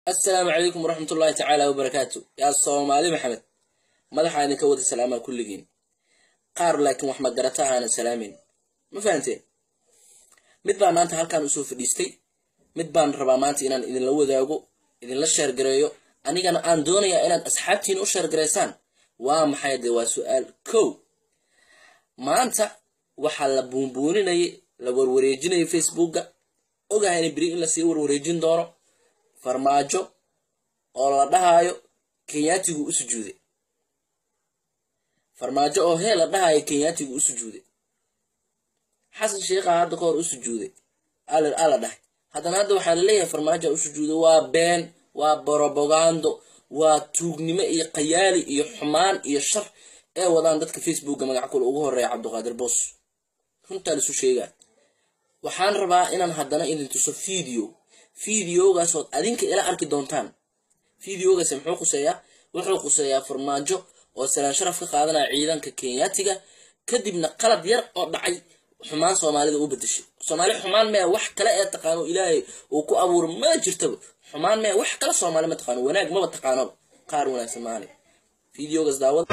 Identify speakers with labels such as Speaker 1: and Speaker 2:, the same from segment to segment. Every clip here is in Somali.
Speaker 1: السلام عليكم ورحمة الله تعالى وبركاته يا الصومالي محمد مدحا idinka wada salaama kulligiin qaar laakiin wax ma garataa aan salaamin ma fahanteen mid baan maanta halkaan u soo fadhiistay mid baan rabaa maanta inaan idin la wadaago idin la share gareeyo anigana aan doonayaa inaad asxaabtiin u share gareysaan waa maxay waa su'aal kow maanta waxa la buunbuuninay la warwareejinay Facebook-ga ogahay bari in la sii warwareejin doono farmaajo oo la dhahayo Kenyaatigu u sujuuday farmaajo oo la dhahayo Kenyaatigu u sujuuday xasan sheekha hadda koor u sujuuday ala dhahay haddana hadda waxa la leeyahay farmaajo u sujuuday waa been waa propaganda waa tuugnimo iyo qayaali iyo xumaan iyo shar ee wadaan dadka Facebook-ga magac kale ugu horeeya Cabduqaadir Boos runta la soo sheegay waxaan rabaa inaan haddana idin tuso fiidiyogaas oo adinka ila arki doontaan fiidiyogaas wuxuu quseeyaa farmaajo oo salaan sharaf ka qaadanaya ciidanka Kenyaatiga kadibna qalad yar oo dhacay xumaan Soomaalida u bedeshay Soomaali xumaan ma wax kale ee taqaano Ilaahay oo ku abuur ma jirto xumaan ma wax kale Soomaali ma taqaano wanaag ma taqaano qaar wanaagsan maani fiidiyogaas daawad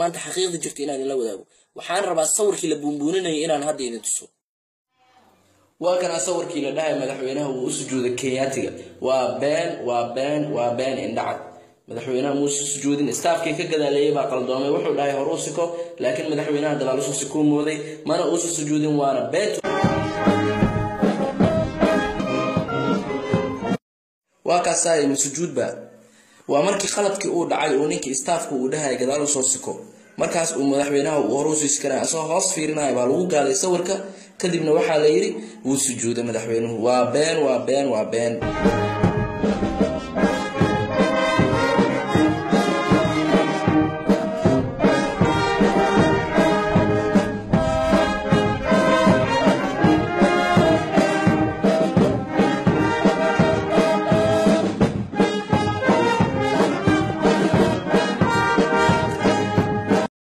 Speaker 1: maanta xaqiiqda jirta inaan la wadaago waxaan rabaa sawirkii la buunbuuninay inaan hadda idin tuso waa kan sawirkii la dhahay madaxweynaha uu u sujuuday Kenyaatiga waa been indhacad madaxweynaha uu sujuudin staafkii ka gadaalay baa qaldoomay wuxuu dhahay hor u siko laakiin madaxweynaha dalaal soo siko mooday mana uu sujuudin waana been waa ka saay sujuud ba waa markii qaladkii uu dhacay oo ninkii staafku uu dhahay gadaal soo siko markaas uu madaxweynaha uu hor u siiskana asoo hoos fiirinay baa lagu gaaday sawirka kadibna waxa la yiri uu sujuuday madaxweynuhu waa been